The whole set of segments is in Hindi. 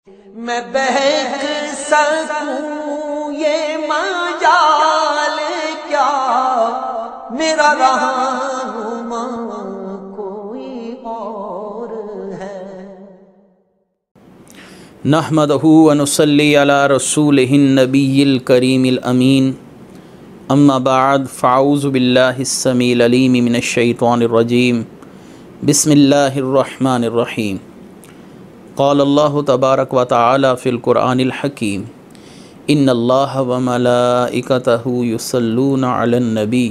मैं बहक सकूं ये मजाल क्या, मेरा रहनुमा कोई और है। नहमदहु व नुसल्ली अला रसूलिहिन नबिय्यिल करीमिल अमीन, अम्मा बाद फ़अऊज़ु बिल्लाहिस समीइल अलीम मिनश शैतानिर रजीम, बिस्मिल्लाहिर रहमानिर रहीम। क़ाल अल्लाहु तबारक व तआला फ़िल क़ुरआनिल हकीम, इन्नल्लाह व मलाइकतहु युसल्लूना अलन नबी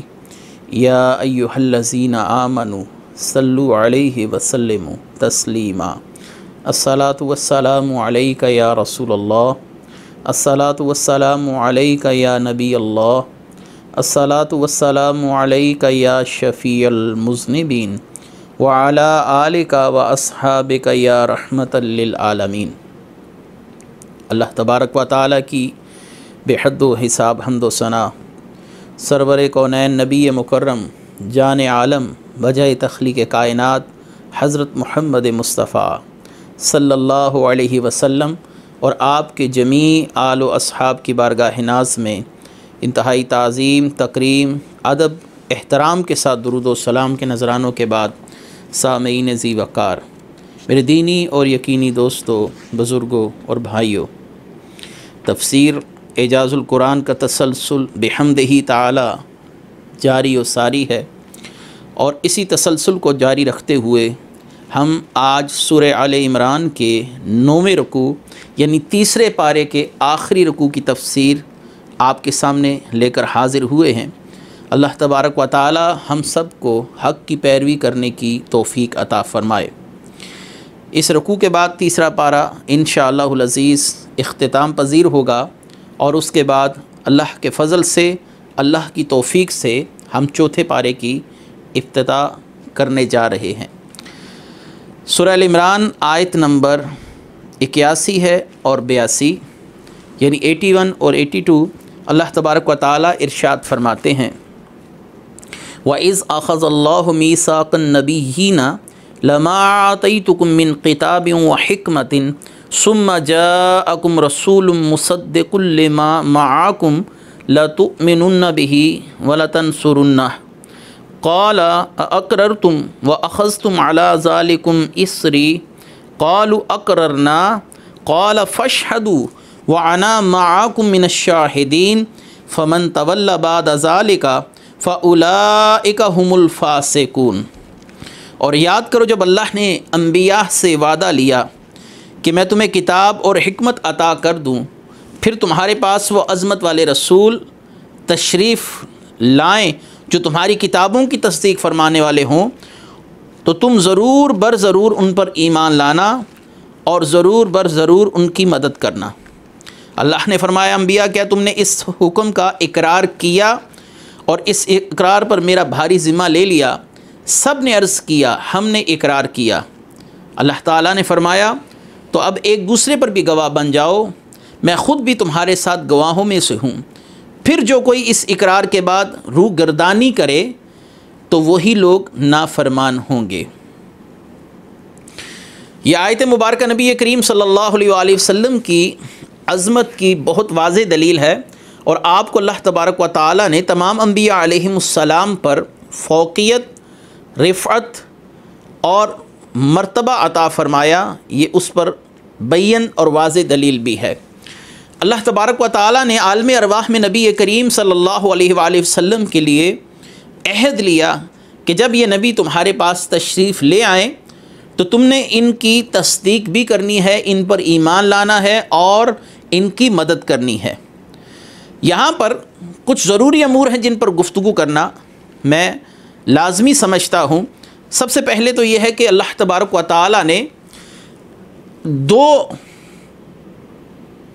या अय्युहल्लज़ीना आमनू सल्लु अलैहि व सल्लिमू तस्लीमा। अस्सलातु वस्सलामु अलैका या रसूलल्लाह, अस्सलातु वस्सलामु अलैका या नबी अल्लाह, अस्सलातु वस्सलामु अलैका या शफ़ीअल मुज़निबीन व अला आलिका व अस्हाबिका या रहमतल लिल आलमीन। अल्लाह तबारक व तआला की बेहद्दो हिसाब हम्दो सना सरवर कौनैन नबी मुकर्रम जान आलम वजह तख्लीक़ कायनात हज़रत मुहम्मद मुस्तफ़ा सल्लल्लाहु अलैहि वसल्लम और आपके जमी आल व अस्हाब की बारगाह नाज़ में इंतहाई ताज़ीम, तकरीम, अदब, एहतराम के साथ दुरूद व सलाम के नज़रानों के बाद सामीन ज़ी वक़ार, मेरे दीनी और यकीनी दोस्तों, बुज़ुर्गों और भाइयों, तफ़सीर एजाज़ुल कुरान का तसलसल बिहम्दिही ताला जारी व सारी है और इसी तसलसल को जारी रखते हुए हम आज सूरह आले इमरान के 9वें रुकू यानी तीसरे पारे के आखिरी रुकू की तफ़सीर आपके सामने लेकर हाज़िर हुए हैं। अल्लाह तबारक व तआला हम सब को हक़ की पैरवी करने की तौफ़ीक अता फ़रमाए। इस रुकू के बाद तीसरा पारा इंशाअल्लाहुल अज़ीज़ इख्तिताम पज़ीर होगा और उसके बाद अल्लाह के फ़ज़ल से, अल्लाह की तौफ़ीक से हम चौथे पारे की इफ्तिताह करने जा रहे हैं। सूरह आल इमरान आयत नंबर 81 है और 82 यानी 81 और 82। अल्लाह तबारक व तआला इरशाद फरमाते हैं, व इज़ अख़ज़ल्लाहु मीसाक़न नबिय्यीना लमा आतैतुकुम मिन किताबिन व हिकमतिन सुम्मा जाअकुम रसूलुम मुसद्दिक़ुल लिमा मअकुम लतुअमिनुन्न बिही व लतंसुरुन्नह क़ाल अअक़ररतुम व अख़ज़्तुम अला ज़ालिकुम इस्री क़ालू अक़ररना क़ाल फ़शहदू व अना मअकुम मिनश्शाहिदीन फ़मन तवल्ला बाद ज़ालिका फ़उलाइका हुमुल फ़ासिक़ून। और याद करो जब अल्लाह ने अम्बिया से वादा लिया कि मैं तुम्हें किताब और हिकमत अता कर दूँ, फिर तुम्हारे पास वो अज़मत वाले रसूल तशरीफ़ लाएँ जो तुम्हारी किताबों की तस्दीक फरमाने वाले हों, तो तुम ज़रूर बर ज़रूर उन पर ईमान लाना और ज़रूर बर ज़रूर उनकी मदद करना। अल्लाह ने फरमाया, अम्बिया क्या तुमने इस हुक्म का इकरार किया और इस इकरार पर मेरा भारी ज़िम्मा ले लिया? सब ने अर्ज़ किया हमने इकरार किया। अल्लाह ताला ने फरमाया तो अब एक दूसरे पर भी गवाह बन जाओ, मैं ख़ुद भी तुम्हारे साथ गवाहों में से हूँ। फिर जो कोई इस इकरार के बाद रूह गर्दानी करे तो वही लोग नाफरमान होंगे। यह आयत मुबारक नबी करीम सल्लल्लाहु अलैहि वसल्लम की अज़मत की बहुत वाज़ेह दलील है और आपको अल्लाह तबारक व तआला ने तमाम अम्बिया अलैहिमुस्सलाम पर फ़ौक़ियत, रिफ़अत और मर्तबा अता फ़रमाया, ये उस पर बय्यन और वाज़ेह दलील भी है। अल्लाह तबारक व तआला ने आलम अरवाह में नबी करीम सल्लल्लाहु अलैहि वसल्लम के लिए अहद लिया कि जब ये नबी तुम्हारे पास तशरीफ़ ले आएँ तो तुमने इनकी तस्दीक भी करनी है, इन पर ईमान लाना है और इनकी मदद करनी है। यहाँ पर कुछ ज़रूरी अमूर हैं जिन पर गुफ्तगू करना मैं लाज़मी समझता हूँ। सबसे पहले तो ये है कि अल्लाह तबारक व तआला ने दो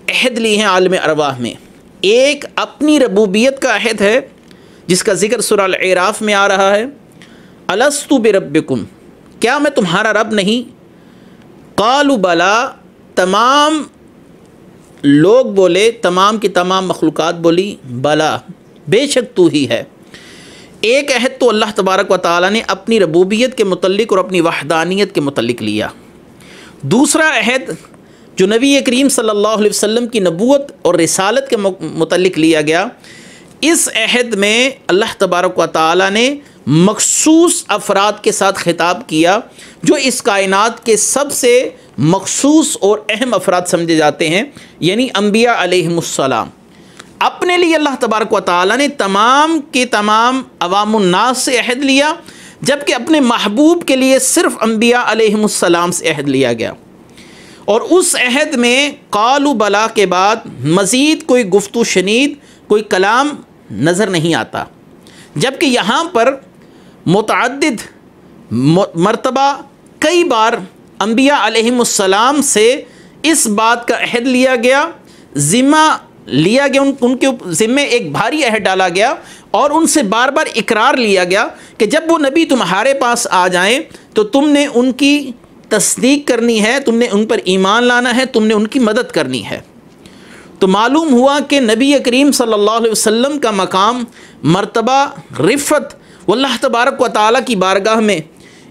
अहद लिए हैं आलम अरवाह में। एक अपनी रबूबियत का अहद है जिसका ज़िक्र सूरह अल-अराफ़ में आ रहा है, अलस्तु बिरब्बिकुम, क्या मैं तुम्हारा रब नहीं? क़ालू बला, तमाम लोग बोले, तमाम की तमाम मखलूक़ात बोली बला, बेशक तू ही है। एक अहद तो अल्लाह तबारक व तआला ने अपनी रबूबियत के मुतल्लिक़ और अपनी वहदानियत के मुतल्लिक़ लिया। दूसरा अहद जो नबी करीम सल्लल्लाहु अलैहि वसल्लम की नबूवत और रिसालत के मुतल्लिक़ लिया गया, इस अहद में अल्लाह तबारक व तआला ने मखसूस अफराद के साथ खिताब किया जो इस कायनात के सबसे मखसूस और अहम अफराद समझे जाते हैं, यानी अम्बिया अलैहिमुस्सलाम। अपने लिए अल्लाह तबारक व तआला ने तमाम के तमाम अवामुन्नास से अहद लिया, जबकि अपने महबूब के लिए सिर्फ अम्बिया अलैहिमुस्सलाम से अहद लिया गया। और उस अहद में क़ालू बला के बाद मज़ीद कोई गुफ्तु शनीद, कोई कलाम नज़र नहीं आता, जबकि यहाँ पर मुतअद्दिद मरतबा कई बार अम्बिया अलैहिमुस्सलाम से इस बात का अहद लिया गया, ज़िम्मा लिया गया, उनके ज़िम्मे एक भारी अहद डाला गया और उनसे बार बार इकरार लिया गया कि जब वो नबी तुम्हारे पास आ जाएं तो तुमने उनकी तस्दीक करनी है, तुमने उन पर ईमान लाना है, तुमने उनकी मदद करनी है। तो मालूम हुआ कि नबी करीम सल्लल्लाहु अलैहि वसल्लम का मकाम, मर्तबा, रिफ़त अल्लाह तबारक व तआला की बारगाह में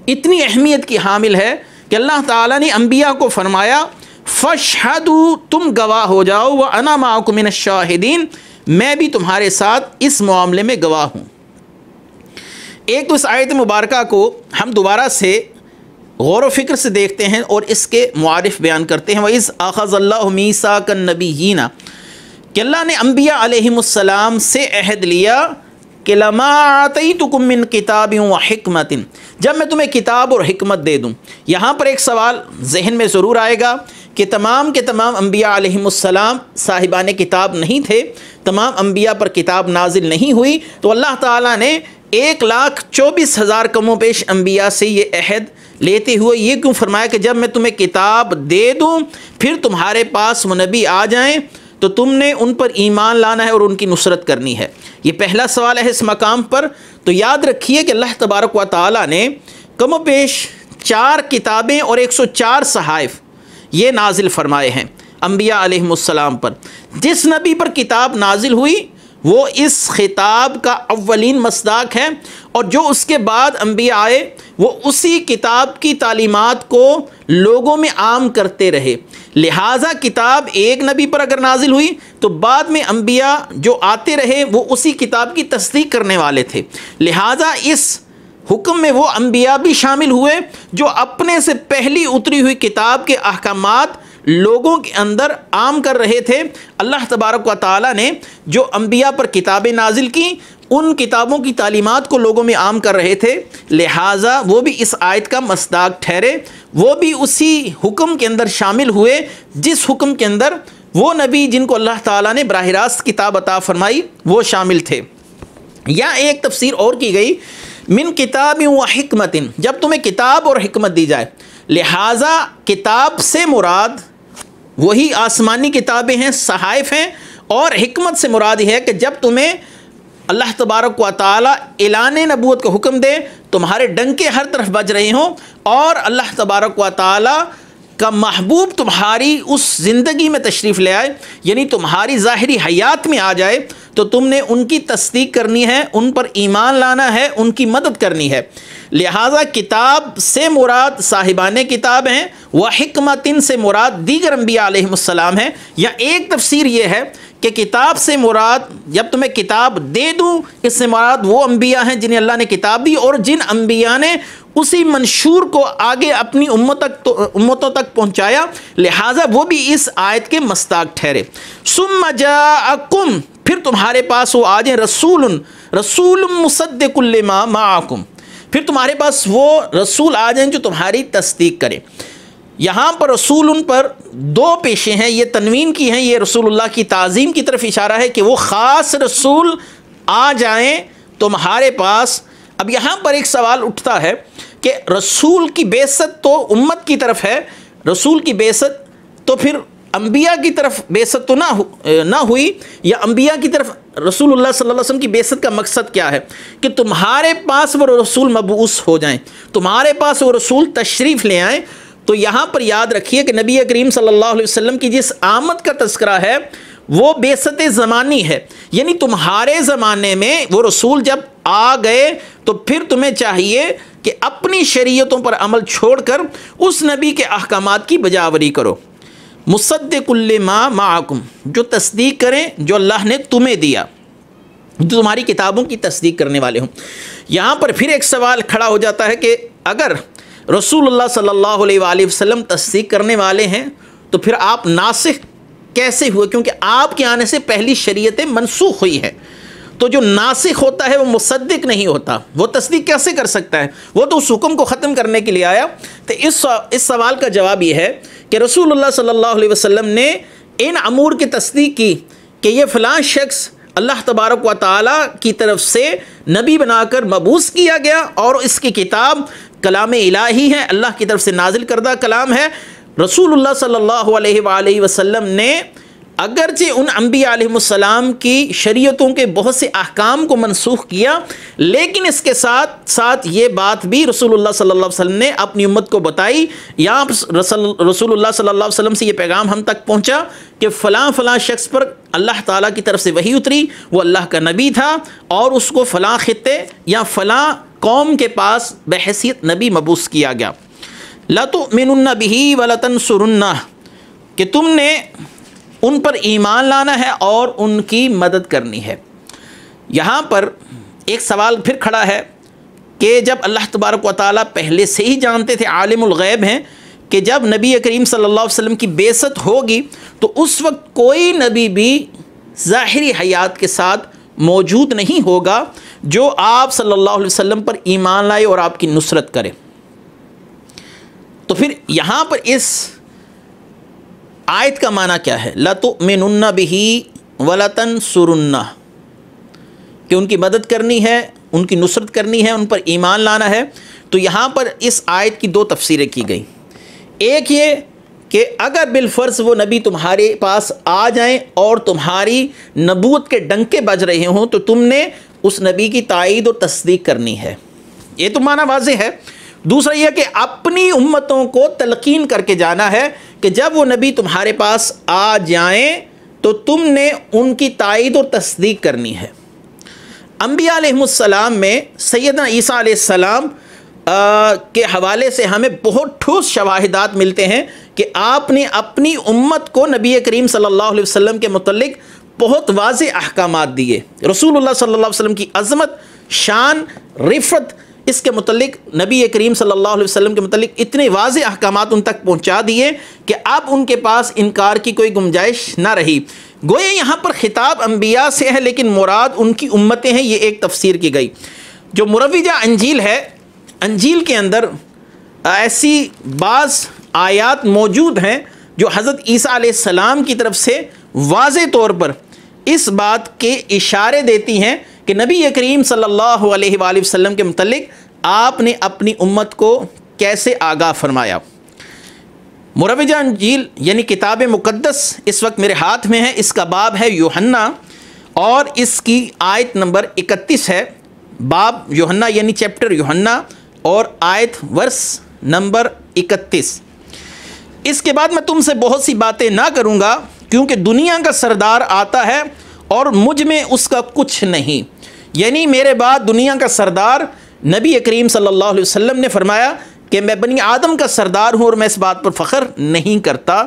इतनी अहमियत की हामिल है कि अल्लाह ताला ने अम्बिया को फरमाया, फ़शहदू, तुम गवाह हो जाओ, व अना माअकुम मिनश शाहिदीन, मैं भी तुम्हारे साथ इस मामले में गवाह हूँ। एक तो इस आयत मुबारका को हम दोबारा से गौर व फ़िक्र से देखते हैं और इसके मुआरिफ बयान करते हैं। वइज़ अख़ज़ल्लाहु मीसाकन नबिय्यीना, कि अल्लाह ने अम्बिया अलैहिमुस्सलाम से अहद लिया कि लमा आतैतुकुम मिन किताबिन व हिकमतिन, जब मैं तुम्हें किताब और हिकमत दे दूँ। यहाँ पर एक सवाल जहन में ज़रूर आएगा कि तमाम के तमाम अम्बिया अलैहिमुस्सलाम साहिबान किताब नहीं थे, तमाम अम्बिया पर किताब नाजिल नहीं हुई, तो अल्लाह ताला ने 1,24,000 कमो पेश अम्बिया से ये अहद लेते हुए ये क्यों फरमाया कि जब मैं तुम्हें किताब दे दूँ फिर तुम्हारे पास वो नबी आ जाएँ तो तुमने उन पर ईमान लाना है और उनकी नुसरत करनी है। ये पहला सवाल है इस मकाम पर। तो याद रखिए कि अल्लाह तबारक व तआला ने कमो पेश 4 किताबें और 104 सहाइफ ये नाजिल फरमाए हैं अम्बिया अलैहिमुस्सलाम पर। जिस नबी पर किताब नाजिल हुई वो इस खिताब का अव्वलीन मस्दाक है, और जो उसके बाद अम्बिया आए वो उसी किताब की तालीमात को लोगों में आम करते रहे। लिहाजा किताब एक नबी पर अगर नाजिल हुई तो बाद में अम्बिया जो आते रहे वो उसी किताब की तस्दीक करने वाले थे। लिहाजा इस हुक्म में वो अम्बिया भी शामिल हुए जो अपने से पहली उतरी हुई किताब के अहकामात लोगों के अंदर आम कर रहे थे। अल्लाह तबारक व तआला ने जो अम्बिया पर किताबें नाजिल की उन किताबों की तालीमात को लोगों में आम कर रहे थे, लिहाजा वो भी इस आयत का मस्दाक ठहरे, वो भी उसी हुक्म के अंदर शामिल हुए जिस हुक्म के अंदर वो नबी जिनको अल्लाह ताला ने बराह रास्त किताब अता फरमाई वो शामिल थे। या एक तफसीर और की गई, मिन किताबिन व हिकमतिन, जब तुम्हें किताब और हिकमत दी जाए। लिहाजा किताब से मुराद वही आसमानी किताबें हैं, सहाइफ हैं, और हिकमत से मुराद है कि जब तुम्हें अल्लाह तबारक व तआला ऐलान नबूवत का हुक्म दे, तुम्हारे डंके हर तरफ बज रहे हों और अल्लाह तबारक व तआला का महबूब तुम्हारी उस ज़िंदगी में तशरीफ़ ले आए, यानी तुम्हारी ज़ाहिरी हयात में आ जाए, तो तुमने उनकी तस्दीक करनी है, उन पर ईमान लाना है, उनकी मदद करनी है। लिहाजा किताब से मुराद साहिबान किताब हैं, व हिकमतिन से मुराद दीगर अम्बिया अलैहिमुस्सलाम हैं। या एक तफसीर ये है कि किताब से मुराद जब तुम्हें किताब दे दूँ, इससे मुराद वो अम्बिया हैं जिन्हें अल्लाह ने किताब दी और जिन अम्बिया ने उसी मंशूर को आगे अपनी उम्मतों तक पहुँचाया। लिहाजा वो भी इस आयत के मस्ताक ठहरे। सुम्मा जाअकुम, फिर तुम्हारे पास वो आ जाए, रसूलुन मुसद्दिकुल लिमा माअकुम, फिर तुम्हारे पास वो रसूल आ जाएं जो तुम्हारी तस्दीक करें। यहाँ पर रसूल पर 2 पेशे हैं, ये तनवीन की हैं, ये रसूलुल्लाह की ताज़ीम की तरफ इशारा है कि वो ख़ास रसूल आ जाएं तुम्हारे पास। अब यहाँ पर एक सवाल उठता है कि रसूल की बेइज्जत तो उम्मत की तरफ है, रसूल की बेइज्जत तो फिर अम्बिया की तरफ बेइज्जत तो ना हुई, या अम्बिया की तरफ रसूलुल्लाह सल्लल्लाहु अलैहि वसल्लम की बेइज्जत का मकसद क्या है कि तुम्हारे पास वो रसूल मबूस हो जाएं, तुम्हारे पास वो रसूल तशरीफ़ ले आएँ। तो यहाँ पर याद रखिए कि नबी करीम सल्लल्लाहु अलैहि वसल्लम की जिस आमद का तज़किरा है वो बेइज्जत ज़मानी है, यानी तुम्हारे ज़माने में वो रसूल जब आ गए तो फिर तुम्हें चाहिए कि अपनी शरीयतों पर अमल छोड़कर उस नबी के अहकामात की बजावरी करो। मुसद्दिकुल लिमा माअकुम, जो तस्दीक करें जो अल्लाह ने तुम्हें दिया, जो तुम्हारी किताबों की तस्दीक करने वाले हों। यहाँ पर फिर एक सवाल खड़ा हो जाता है कि अगर रसूलुल्लाह सल्लल्लाहु अलैहि वसल्लम तस्दीक करने वाले हैं तो फिर आप नासिख कैसे हुए, क्योंकि आपके आने से पहली शरीयतें मनसूख हुई है। तो जो नासिख होता है वो मुसद्दिक नहीं होता, वो तस्दीक कैसे कर सकता है, वो तो उस हुक्म को ख़त्म करने के लिए आया। तो इस सवाल का जवाब ये है कि रसूलुल्लाह सल्लल्लाहु अलैहि वसल्लम ने इन अमूर की तस्दीक की कि ये फ़लाँ शख्स अल्लाह तबारक व तआला की तरफ से नबी बनाकर मबूस किया गया और इसकी किताब कलाम इलाही है, अल्लाह की तरफ से नाजिल करदा कलाम है। रसूलुल्लाह सल्लल्लाहु अलैहि वसल्लम ने अगरचे उन अंबिया अलैहिमुस्सलाम की शरीयतों के बहुत से अहकाम को मनसूख किया, लेकिन इसके साथ साथ ये बात भी रसूलुल्लाह सल्लल्लाहु अलैहि वसल्लम ने अपनी उम्मत को बताई। यहाँ रसूलुल्लाह सल्लल्लाहु अलैहि वसल्लम से ये पैगाम हम तक पहुँचा कि फ़लाँ फ़लाँ शख्स पर अल्लाह ताला की तरफ से वही उतरी, वो अल्लाह का नबी था और उसको फ़लाँ खित्ते या फ़लाँ कौम के पास बहैसियत नबी मबूस किया गया। ला तुमिनुन्ना बिही व ला तंसुरुन्ना, कि तुमने उन पर ईमान लाना है और उनकी मदद करनी है। यहाँ पर एक सवाल फिर खड़ा है कि जब अल्लाह तबारक व तआला पहले से ही जानते थे, आलिमुल गैब हैं, कि जब नबी करीम सल्लल्लाहु अलैहि वसल्लम की बेइज्जत होगी तो उस वक्त कोई नबी भी ज़ाहिरी हयात के साथ मौजूद नहीं होगा जो आप सल्लल्लाहु अलैहि वसल्लम पर ईमान लाए और आपकी नुसरत करे। तो फिर यहाँ पर इस आयत का माना क्या है, ला तुमिनुन्ना बिही व ला तंसुरुन्ना, कि उनकी मदद करनी है, उनकी नुसरत करनी है, उन पर ईमान लाना है। तो यहाँ पर इस आयत की दो तफसीरें की गई। एक ये कि अगर बिलफ़र्ज़ वो नबी तुम्हारे पास आ जाएं और तुम्हारी नबूवत के डंके बज रहे हों तो तुमने उस नबी की ताईद और तस्दीक करनी है, ये तो माना वाज़ेह है। दूसरा यह कि अपनी उम्मतों को तलकीन करके जाना है कि जब वो नबी तुम्हारे पास आ जाएं तो तुमने उनकी ताईद और तस्दीक करनी है। अंबिया अलैहिमुस्सलाम में सैयदना ईसा अलैहिस्सलाम के हवाले से हमें बहुत ठोस शवाहिदात मिलते हैं कि आपने अपनी उम्मत को नबी करीम सल्लल्लाहु अलैहि वसल्लम के मुतल्लिक बहुत वाज़ेह अहकामात दिए। रसूलुल्लाह सल्लल्लाहु अलैहि वसल्लम की अज़मत, शान, रिफ़त, इसके मुतल्लिक नबी करीम सल्लल्लाहु अलैहि वसल्लम के मुतल्लिक इतने वाज़ेह अहकामात उन तक पहुँचा दिए कि अब उनके पास इनकार की कोई गुंजाइश ना रही। गोया यहाँ पर खिताब अंबिया से है लेकिन मुराद उनकी उम्मतें हैं, ये एक तफसीर की गई। जो मुरव्विजा अंजील है, अंजील के अंदर ऐसी बाज़ आयात मौजूद हैं जो हज़रत ईसा अलैहिस्सलाम की तरफ से वाज़ेह तौर पर इस बात के इशारे देती हैं कि नबी करीम सल्लल्लाहु अलैहि वसल्लम के मुतल्लिक आपने अपनी उम्मत को कैसे आगाह फरमाया। मुरव्विजा अंजील यानी किताब मुक़द्दस इस वक्त मेरे हाथ में है, इसका बाब है यूहन्ना और इसकी आयत नंबर 31 है। बाब यूहन्ना यानी चैप्टर यूहन्ना और आयत वर्स नंबर 31। इसके बाद मैं तुमसे बहुत सी बातें ना करूँगा क्योंकि दुनिया का सरदार आता है और मुझ में उसका कुछ नहीं। यानी मेरे बाद दुनिया का सरदार नबी करीम सल्लल्लाहु अलैहि वसल्लम ने फरमाया कि मैं बनी आदम का सरदार हूँ और मैं इस बात पर फ़ख्र नहीं करता।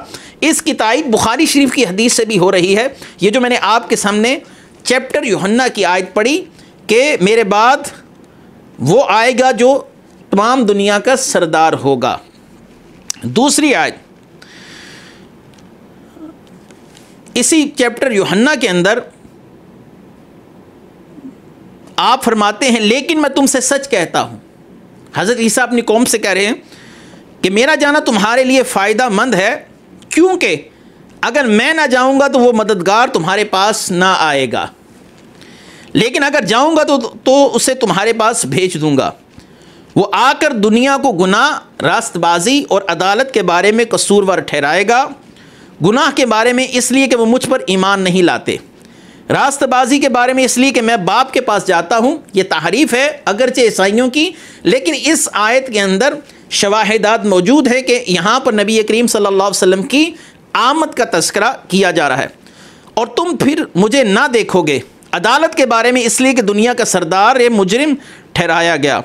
इसकी तायीद बुखारी शरीफ की हदीस से भी हो रही है। ये जो मैंने आपके सामने चैप्टर यूहन्ना की आयत पढ़ी कि मेरे बाद वो आएगा जो तमाम दुनिया का सरदार होगा। दूसरी आयत इसी चैप्टर यूहन्ना के अंदर आप फरमाते हैं, लेकिन मैं तुमसे सच कहता हूँ, हज़रत ईसा अपनी कौम से कह रहे हैं कि मेरा जाना तुम्हारे लिए फ़ायदा मंद है, क्योंकि अगर मैं ना जाऊँगा तो वो मददगार तुम्हारे पास ना आएगा, लेकिन अगर जाऊँगा तो उसे तुम्हारे पास भेज दूँगा। वो आकर दुनिया को गुनाह, रास्तबाजी और अदालत के बारे में कसूरवार ठहराएगा। गुनाह के बारे में इसलिए कि वो मुझ पर ईमान नहीं लाते, रास्तबाजी के बारे में इसलिए कि मैं बाप के पास जाता हूँ। ये तारीफ़ है अगरचे ईसाइयों की, लेकिन इस आयत के अंदर शवाहिदात मौजूद है कि यहाँ पर नबी करीम सल्लल्लाहु अलैहि वसल्लम की आमद का तज़किरा किया जा रहा है। और तुम फिर मुझे ना देखोगे, अदालत के बारे में इसलिए कि दुनिया का सरदार ये मुजरिम ठहराया गया।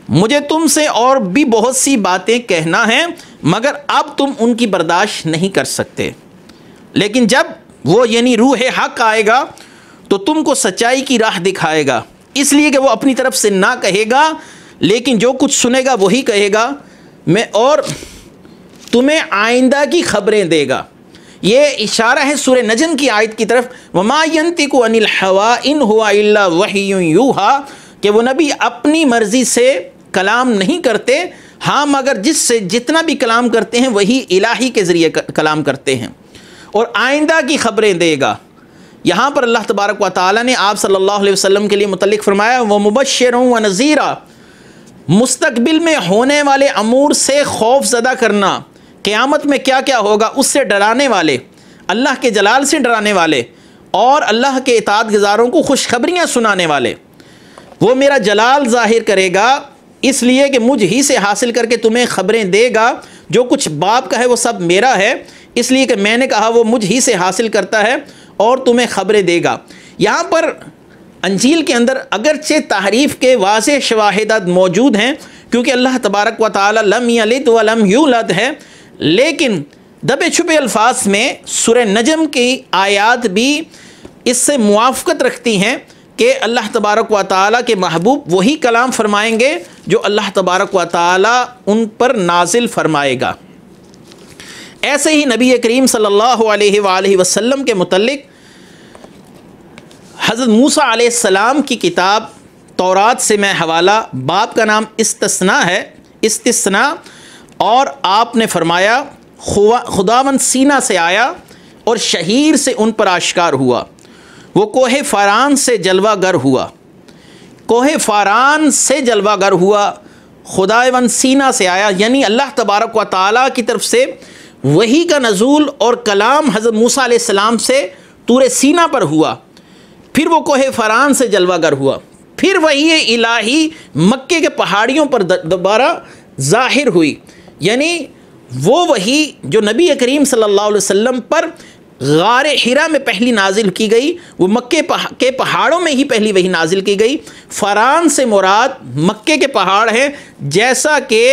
मुझे तुमसे और भी बहुत सी बातें कहना है, मगर अब तुम उनकी बर्दाश्त नहीं कर सकते। लेकिन जब वो यानी रूह हक आएगा तो तुमको सच्चाई की राह दिखाएगा, इसलिए कि वो अपनी तरफ से ना कहेगा, लेकिन जो कुछ सुनेगा वही कहेगा, मैं और तुम्हें आइंदा की खबरें देगा। ये इशारा है सूरह नजम की आयत की तरफ, वमा यंतिकु अनिल हवा इन हुआ इल्ला वह्युन यूहा, कि वो नबी अपनी मर्ज़ी से कलाम नहीं करते, हाँ मगर जिससे जितना भी कलाम करते हैं वही इलाही के ज़रिए कलाम करते हैं, और आइंदा की खबरें देगा। यहाँ पर अल्लाह तबारक व तआला ने आप सल्लल्लाहु अलैहि वसल्लम के लिए मुतल्लिक़ फरमाया, व मुबश्शिरुन व नज़ीरा, मुस्तकबिल में होने वाले अमूर से खौफ ज़दा करना, क़यामत में क्या क्या होगा उससे डराने वाले, अल्लाह के जलाल से डराने वाले, और अल्लाह के इताअतगुज़ारों को खुशखबरियाँ सुनाने वाले। वो मेरा जलाल ज़ाहिर करेगा इसलिए कि मुझ ही से हासिल करके तुम्हें ख़बरें देगा। जो कुछ बाप का है वो सब मेरा है, इसलिए कि मैंने कहा वो मुझ ही से हासिल करता है और तुम्हें ख़बरें देगा। यहाँ पर अंजील के अंदर अगरचे तारीफ़ के वाज़ेह शवाहिदात मौजूद हैं, क्योंकि अल्लाह तबारक व तआला लम यलिद व लम यूलद है, लेकिन दबे छुपे अल्फाज में सूरह नजम की आयात भी इससे मुआफ़क़त रखती हैं कि अल्लाह तबारक व तआला के महबूब वही कलाम फरमाएंगे जो अल्लाह तबारक व तआला उन पर नाजिल फरमाएगा। ऐसे ही नबी करीम सल्लल्लाहु अलैहि वसल्लम के मुतल्लिक़ हज़रत मूसा अलैहिस्सलाम की किताब तौरात से मैं हवाला, बाप का नाम इस्तिस्ना है, इस्तिस्ना, और आपने फरमाया खुदावंद सीना से आया और शहीर से उन पर आश्कार हुआ, वो कोहे फ़ारान से जलवागर हुआ, कोहे फ़ारान से जलवागर हुआ, खुदावंद सीना से आया, यानी अल्लाह तबारक व तआला की तरफ से वही का नज़ूल और कलाम हज़रत मूसा अलैहिस्सलाम से तूरे सीना पर हुआ, फिर वो कोहे फ़ारान से जलवागर हुआ, फिर वही इलाही मक्के के पहाड़ियों पर दोबारा ज़ाहिर हुई, यानी वो वही जो नबी करीम सल्लल्लाहु अलैहि वसल्लम पर गार हिरा में पहली नाजिल की गई, वो मक्के के पहाड़ों में ही पहली वही नाजिल की गई। फ़ारान से मुराद मक्के के पहाड़ हैं, जैसा कि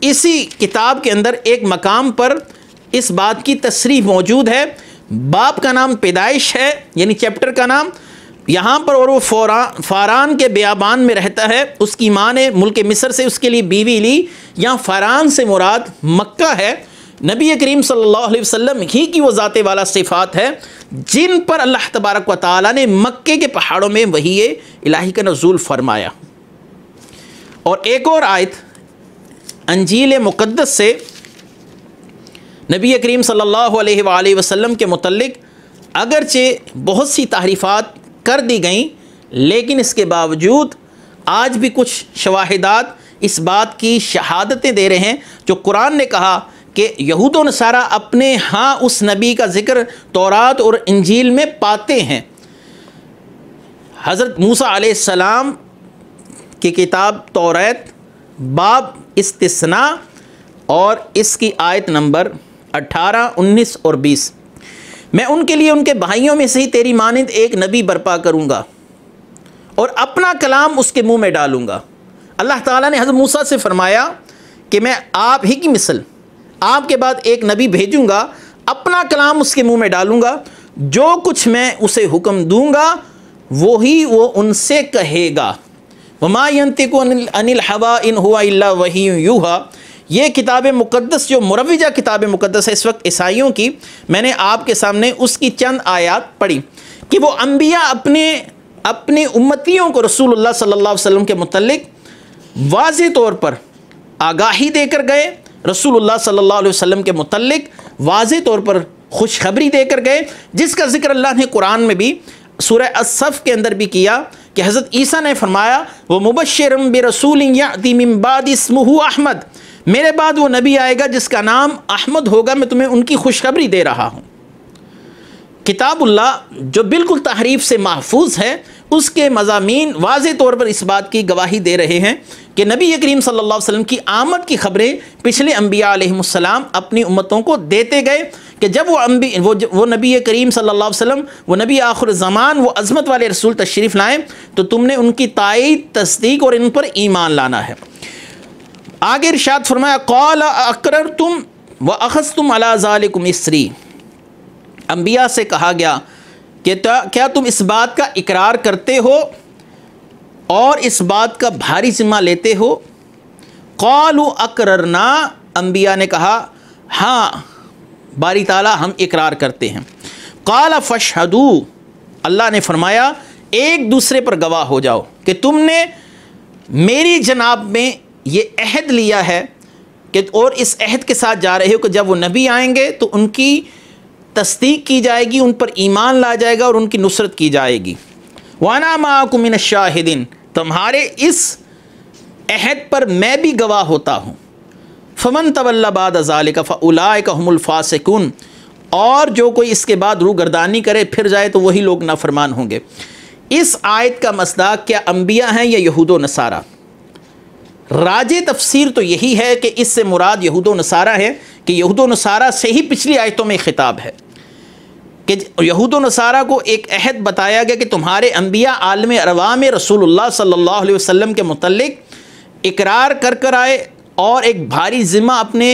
इसी किताब के अंदर एक मकाम पर इस बात की तसरीह मौजूद है। बाप का नाम पैदाइश है, यानी चैप्टर का नाम यहाँ पर, और वो फ़ारान के बियाबान में रहता है। उसकी माँ ने मुल्क मिस्र से उसके लिए बीवी ली। यहाँ फ़ारान से मुराद मक्का है। नबी करीम सल्लल्लाहु अलैहि वसल्लम ही की वो ज़ाते वाला सिफ़ात है जिन पर अल्लाह तबारक व तआला ने मक्के के पहाड़ों में वही इलाही का नज़ूल फरमाया। और एक और आयत अंजील मुक़द्दस से नबी करीम सल्लल्लाहु अलैहि वसल्लम के मुतल्लिक़ अगरचे बहुत सी तारीफ़ात कर दी गई, लेकिन इसके बावजूद आज भी कुछ शवाहिदात इस बात की शहादतें दे रहे हैं जो कुरान ने कहा कि यहूद और नसारा अपने यहाँ उस नबी का ज़िक्र तौरात और इंजील में पाते हैं। हज़रत मूसा अलैहिस्सलाम की किताब तौरात बाब इस्तिस्ना और इसकी आयत नंबर 18, 19 और 20, मैं उनके लिए उनके भाइयों में से ही तेरी मानिंद एक नबी बर्पा करूँगा और अपना कलाम उसके मुँह में डालूँगा। अल्लाह ताला ने हज़रत मूसा से फ़रमाया कि मैं आप ही की मिसल आपके बाद एक नबी भेजूँगा, अपना कलाम उसके मुँह में डालूँगा, जो कुछ मैं उसे हुक्म दूँगा वही वो उनसे कहेगा। वमा यंतिकु अनिल हवा इन हुआ इल्ला वह्युन यूहा। ये किताब मुक़द्दस जो मुरव्विजा किताब मुक़द्दस है इस वक्त ईसाइयों की, मैंने आपके सामने उसकी चंद आयात पढ़ी कि वो अम्बिया अपने उम्मतियों को रसूलुल्लाह सल्लल्लाहु अलैहि वसल्लम के मुतल्लिक़ वाज़ेह तौर पर आगाही देकर गए, रसूलुल्लाह सल्लल्लाहु अलैहि वसल्लम के मुतल्लिक़ वाज़ेह तौर पर खुशखबरी देकर गए, जिसका ज़िक्र अल्लाह ने कुरान में भी सूरह अस-सफ़ के अंदर भी किया कि हज़रत ईसा ने फरमाया वो मुबश्शिरम बिरसूलिन याती मिन बादी इस्मुहु अहमद, मेरे बाद वो नबी आएगा जिसका नाम अहमद होगा, मैं तुम्हें उनकी खुशखबरी दे रहा हूँ। किताबुल्लाह जो बिल्कुल तहरीफ से महफूज है, उसके मज़ामीन वाज़े तौर पर इस बात की गवाही दे रहे हैं कि नबी करीम सल्लल्लाहु अलैहि वसल्लम की आमद की खबरें पिछले अम्बिया अलैहिमुस्सलाम अपनी उम्मतों को देते गए कि जब वो नबी करीम सल्लल्लाहु अलैहि वसल्लम, वो नबी आखिर ज़मान, वो अज़मत वाले रसूल तशरीफ़ लाएँ तो तुमने उनकी तायीद, तस्दीक और इन पर ईमान लाना है। आगे इरशाद फरमाया, क़ाल अक़ररतुम व अख़ज़्तुम अला ज़ालिकुम इस्री। अम्बिया से कहा गया कि क्या तुम इस बात का इकरार करते हो और इस बात का भारी ज़िम्मा लेते हो? क़ालू अक़ररना, अम्बिया ने कहा हाँ बारी ताला हम इकरार करते हैं। क़ाल फ़शहदू, अल्लाह ने फरमाया एक दूसरे पर गवाह हो जाओ कि तुमने मेरी जनाब में ये अहद लिया है कि और इस अहद के साथ जा रहे हो कि जब वो नबी आएंगे तो उनकी तस्दीक की जाएगी, उन पर ईमान ला जाएगा और उनकी नुसरत की जाएगी। वाना माकुम मिनश शाहिदीन, तुम्हारे इस अहद पर मैं भी गवाह होता हूँ। फमन तवल्ला बाद ज़ालिका फ़उलाइका हुमुल फ़ासिकून, और जो कोई इसके बाद रूगर्दानी करे फिर जाए तो वही लोग नाफरमान होंगे। इस आयत का मसदाक क्या अम्बिया हैं या यहूद व नसारा? राजे तफसीर तो यही है कि इससे मुराद यहूद व नसारा है कि यहूद व नसारा से ही पिछली आयतों में खिताब है कि यहूद व नसारा को एक अहद बताया गया कि तुम्हारे अम्बिया आलम अरवा में रसूलुल्लाह सल्लल्लाहु अलैहि वसल्लम के मुतल्लिक इकरार कर आए और एक भारी ज़िम्मा अपने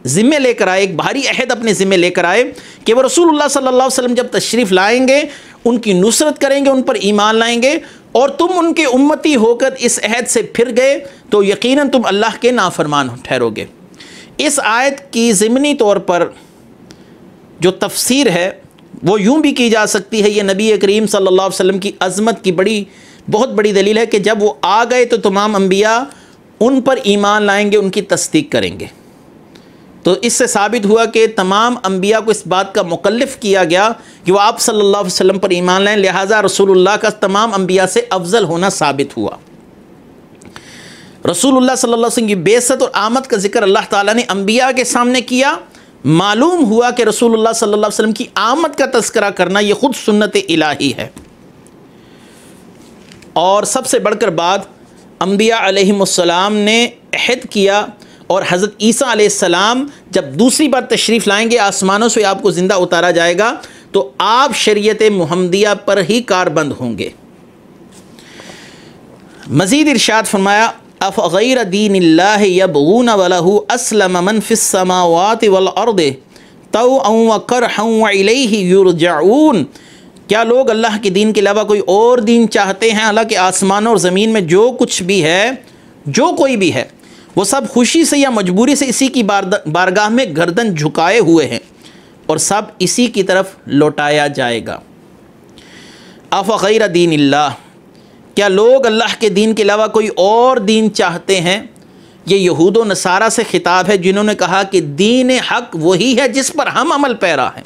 ज़िम्मे लेकर आए, एक भारी अहद अपने ज़िम्मे लेकर आए कि वो रसूलुल्लाह सल्लल्लाहु अलैहि वसल्लम जब तशरीफ़ लाएंगे उनकी नुसरत करेंगे, उन पर ईमान लाएंगे, और तुम उनके उम्मती होकर इस अहद से फिर गए तो यकीनन तुम अल्लाह के नाफरमान ठहरोगे। इस आयत की ज़िमनी तौर पर जो तफसीर है वो यूँ भी की जा सकती है, ये नबी करीम सल्लल्लाहु अलैहि वसल्लम की अज़मत की बहुत बड़ी दलील है कि जब वो आ गए तो तमाम अम्बिया उन पर ईमान लाएंगे, उनकी तस्दीक करेंगे। तो इससे साबित हुआ कि तमाम अम्बिया को इस बात का मुकल्लिफ़ किया गया कि वो आप सल्लल्लाहु अलैहि वसल्लम पर ईमान लाएं, लिहाजा रसूलुल्लाह का तमाम अम्बिया से अफजल होना साबित हुआ। रसूलुल्लाह सल्लल्लाहु अलैहि वसल्लम की बेइज्जत और आमद का जिक्र अल्लाह ताला ने अम्बिया के सामने किया। मालूम हुआ कि रसूलुल्लाह सल्लल्लाहु अलैहि वसल्लम की आमद का तज़किरा करना ये ख़ुद सुन्नत इलाही है। और सबसे बढ़कर बात, अम्बिया अलैहिमुस्सलाम ने अहद किया और हज़रत ईसा अलैहिस्सलाम जब दूसरी बार तशरीफ़ लाएंगे, आसमानों से आपको ज़िंदा उतारा जाएगा तो आप शरीयत मुहम्मदिया पर ही कारबंद होंगे। मज़ीद इरशाद फरमाया, अफ़ग़ैर दीनिल्लाहि यबग़ून वलहु अस्लम मन फ़िस्समावाति वल अर्दि तौअन व करहन व इलैहि युरजऊन। क्या लोग अल्लाह के दीन के अलावा कोई और दीन चाहते हैं? हालांकि आसमानों और ज़मीन में जो कुछ भी है, जो कोई भी है, वो सब खुशी से या मजबूरी से इसी की बारगाह में गर्दन झुकाए हुए हैं और सब इसी की तरफ लौटाया जाएगा। अफ़ग़ैर दीनिल्लाह, क्या लोग अल्लाह के दीन के अलावा कोई और दीन चाहते हैं? ये यहूद व नसारा से खिताब है जिन्होंने कहा कि दीन हक़ वही है जिस पर हम अमल पैरा हैं।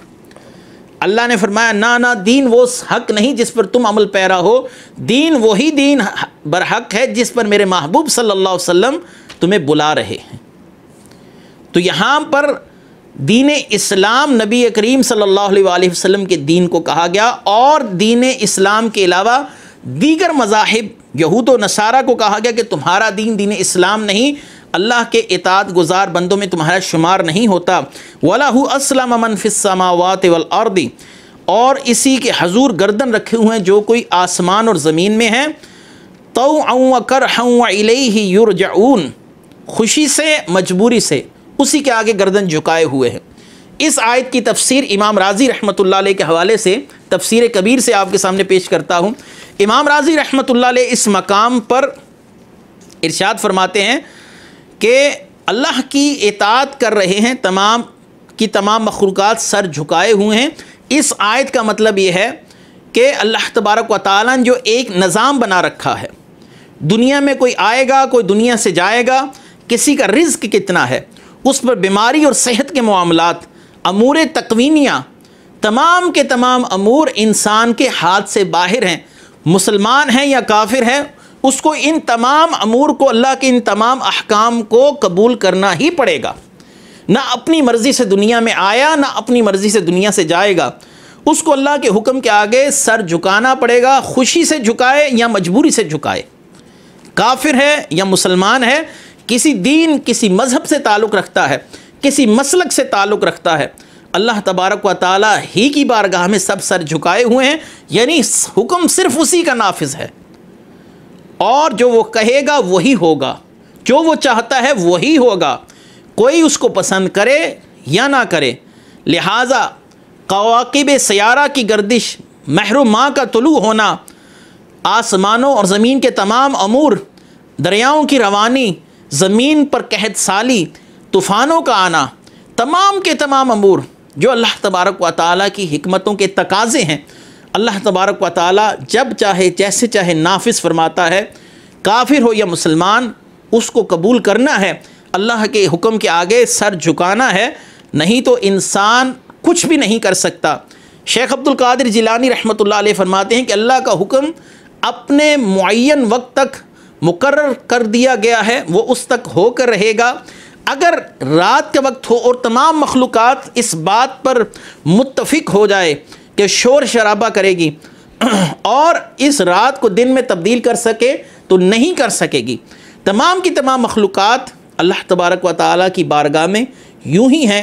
अल्लाह ने फरमाया ना, दीन वो हक़ नहीं जिस पर तुम अमल पैरा हो, दीन वही दीन बरहक़ है जिस पर मेरे महबूब सल्लल्लाहु अलैहि वसल्लम तुम्हें बुला रहे हैं। तो यहाँ पर दीन इस्लाम नबी करीम सल्लल्लाहु अलैहि वसल्लम के दीन को कहा गया और दीन इस्लाम के अलावा दीगर मज़ाहिब यहूद व नसारा को कहा गया कि तुम्हारा दीन दीन इस्लाम नहीं, अल्लाह के इताअत गुज़ार बंदों में तुम्हारा शुमार नहीं होता। वलहु अस्लम मन फ़िस्समावाति वल अर्दि, और इसी के हजूर गर्दन रखे हुए हैं जो कोई आसमान और ज़मीन में हैं। तौअन व करहन व इलैहि युरजऊन, खुशी से मजबूरी से उसी के आगे गर्दन झुकाए हुए हैं। इस आयत की तफसीर इमाम राज़ी रहमतुल्लाह अलैह के हवाले से तफसीर कबीर से आपके सामने पेश करता हूँ। इमाम राज़ी रहमतुल्लाह अलैह इस मकाम पर इरशाद फरमाते हैं कि अल्लाह की इताअत कर रहे हैं, तमाम की तमाम मखलूक़ात सर झुकाए हुए हैं। इस आयत का मतलब ये है कि अल्लाह तबारक व तआला ने जो एक निज़ाम बना रखा है, दुनिया में कोई आएगा, कोई दुनिया से जाएगा, किसी का रिज़्क़ कितना है, उस पर बीमारी और सेहत के मामलात, अमूर तकवीनिया, तमाम के तमाम अमूर इंसान के हाथ से बाहर हैं। मुसलमान हैं या काफिर हैं, उसको इन तमाम अमूर को, अल्लाह के इन तमाम अहकाम को कबूल करना ही पड़ेगा। ना अपनी मर्ज़ी से दुनिया में आया, ना अपनी मर्ज़ी से दुनिया से जाएगा। उसको अल्लाह के हुक्म के आगे सर झुकाना पड़ेगा, खुशी से झुकाए या मजबूरी से झुकाए, काफिर है या मुसलमान है, किसी दीन किसी मज़हब से ताल्लुक़ रखता है, किसी मसलक से ताल्लुक़ रखता है, अल्लाह तबारक व ताला ही की बारगाह में सब सर झुकाए हुए हैं। यानी हुक्म सिर्फ उसी का नाफिज है और जो वो कहेगा वही होगा, जो वो चाहता है वही होगा, कोई उसको पसंद करे या ना करे। लिहाजा कवाकिब सयारा की गर्दिश, महर माँ का तुलू होना, आसमानों और ज़मीन के तमाम अमूर, दरियाओं की रवानी, ज़मीन पर कहत साली, तूफ़ानों का आना, तमाम के तमाम अमूर जो अल्लाह तबारक व ताला की हिकमतों के तकाज़े हैं, अल्लाह तबारक व ताला जब चाहे जैसे चाहे नाफिज फरमाता है। काफिर हो या मुसलमान, उसको कबूल करना है, अल्लाह के हुक्म के आगे सर झुकाना है, नहीं तो इंसान कुछ भी नहीं कर सकता। शेख अब्दुल कादिर जिलानी रहमतुल्लाह अलैह फरमाते हैं कि अल्लाह का हुक्म अपने मुअय्यन वक्त तक मुकर्रर कर दिया गया है, वो उस तक होकर रहेगा। अगर रात के वक्त हो और तमाम मखलूक़ात इस बात पर मुत्तफ़िक हो जाए कि शोर शराबा करेगी और इस रात को दिन में तब्दील कर सके तो नहीं कर सकेगी। तमाम की तमाम मखलूक़ात अल्लाह तबारक व ताला की बारगाह में यूं ही हैं,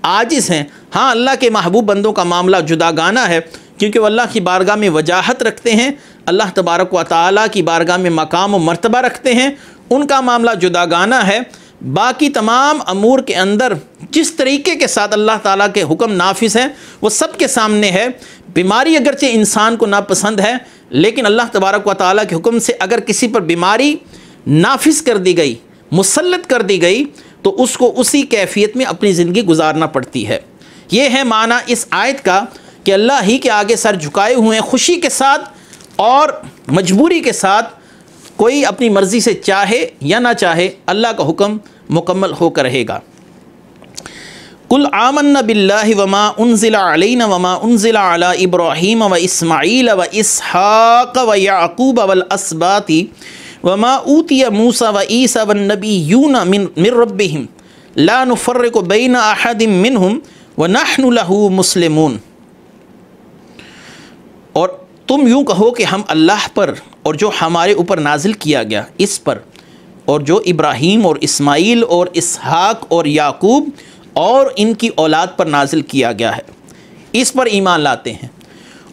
आजिज़ हैं। हाँ, अल्लाह के महबूब बंदों का मामला जुदागाना है, क्योंकि वह अल्लाह की बारगाह में वजाहत रखते हैं, अल्लाह तबारक व ताला की बारगाह में मकाम व मर्तबा रखते हैं, उनका मामला जुदागाना है। बाकी तमाम अमूर के अंदर जिस तरीके के साथ अल्लाह ताला के हुक्म नाफिज हैं वो सब के सामने है। बीमारी अगरचे इंसान को नापसंद है, लेकिन अल्लाह तबारक व ताला के हुक्म से अगर किसी पर बीमारी नाफिज कर दी गई, मुसल्लत कर दी गई, तो उसको उसी कैफियत में अपनी ज़िंदगी गुजारना पड़ती है। ये है माना इस आयत का कि अल्लाह ही के आगे सर झुकाए हुए हैं, खुशी के साथ और मजबूरी के साथ। कोई अपनी मर्ज़ी से चाहे या ना चाहे, अल्लाह का हुक्म मुकम्मल होकर रहेगा। कुल आमन्ना बिल्लाहि वमा उन्ज़िला अलैना वमा उन्ज़िला अला इब्राहीम व इस्माईल व इसहाक़ व याक़ूब वल अस्बाती वमा ऊतिया मूसा व ईसा वन नबिय्यूना मिन रब्बिहिम ला नुफ़र्रिक़ु बैना अहदिम मिनहुम व नहनु लहू मुस्लिमून। और तुम यूँ कहो कि हम अल्लाह पर और जो हमारे ऊपर नाजिल किया गया इस पर, और जो इब्राहीम और इस्माईल और इसहाक़ और याकूब और इनकी औलाद पर नाजिल किया गया है, इस पर ईमान लाते हैं।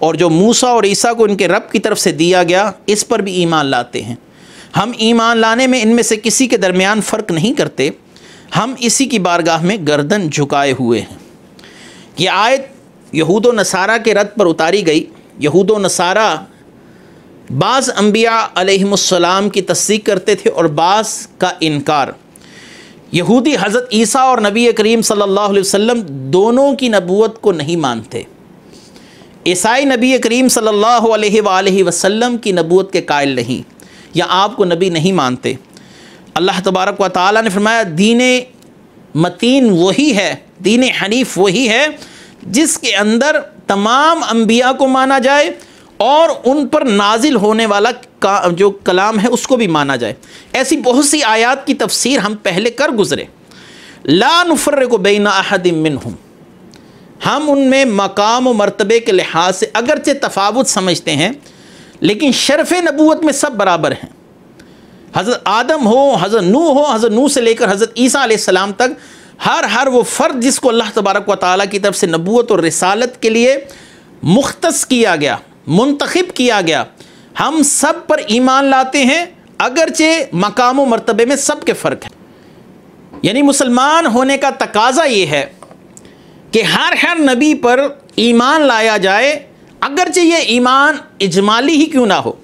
और जो मूसा और ईसा को इनके रब की तरफ से दिया गया, इस पर भी ईमान लाते हैं। हम ईमान लाने में इनमें से किसी के दरमियान फ़र्क नहीं करते, हम इसी की बारगाह में गर्दन झुकाए हुए हैं। ये आयत यहूद व नसारा के रद्द पर उतारी गई। यहूद व नसारा बाज़ अम्बिया अलैहिमुस्सलाम की तस्दीक करते थे और बाज़ का इनकार। यहूदी हज़रत ईसा और नबी करीम सल्लल्लाहु अलैहि वसल्लम दोनों की नबूवत को नहीं मानते। ईसाई नबी करीम सल्लल्लाहु अलैहि वसल्लम की नबूवत के कायल नहीं, या आपको नबी नहीं मानते। अल्लाह तबारक व ताला ने फरमाया, दीन मतीन वही है, दीन हनीफ वही है जिसके अंदर तमाम अम्बिया को माना जाए और उन पर नाजिल होने वाला जो कलाम है उसको भी माना जाए। ऐसी बहुत सी आयात की तफसीर हम पहले कर गुज़रे। ला नुफ़र्रिक़ु बैना अहदिम मिनहुम, हम उनमें मकाम व मर्तबे के लिहाज से अगरचे तफावुत समझते हैं, लेकिन शरफ़ नबूवत में सब बराबर हैं। हज़रत आदम हो, हज़रत नूह हो, हज़रत नूह से लेकर हज़रत ईसा अलैहिस्सलाम तक हर वो फ़र्द जिसको अल्लाह तबारक व ताला की तरफ से नबूवत और रिसालत के लिए मुख्तस किया गया, मुंतखब किया गया, हम सब पर ईमान लाते हैं, अगरचे मकाम व मर्तबे में सब के फ़र्क है। यानी मुसलमान होने का तकाज़ा ये है कि हर नबी पर ईमान लाया जाए, अगरचे ये ईमान इजमाली ही क्यों ना हो।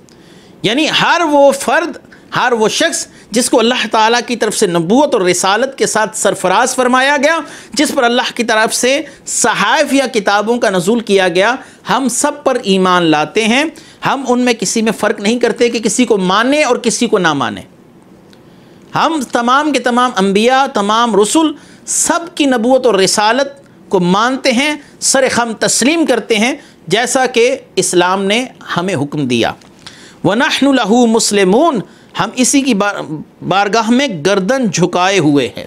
यानी हर वो फ़र्द, हर वो शख्स जिसको अल्लाह ताला की तरफ से नबूवत और रिसालत के साथ सरफराज फरमाया गया, जिस पर अल्लाह की तरफ से सहाइफ या किताबों का नज़ूल किया गया, हम सब पर ईमान लाते हैं। हम उनमें किसी में फ़र्क नहीं करते कि किसी को माने और किसी को ना माने। हम तमाम के तमाम अम्बिया, तमाम रसूल, सब की नबूवत और रिसालत को मानते हैं, सर खम तस्लीम करते हैं, जैसा कि इस्लाम ने हमें हुक्म दिया। व नहनु लहू मुस्लिमून, हम इसी की बारगाह में गर्दन झुकाए हुए हैं।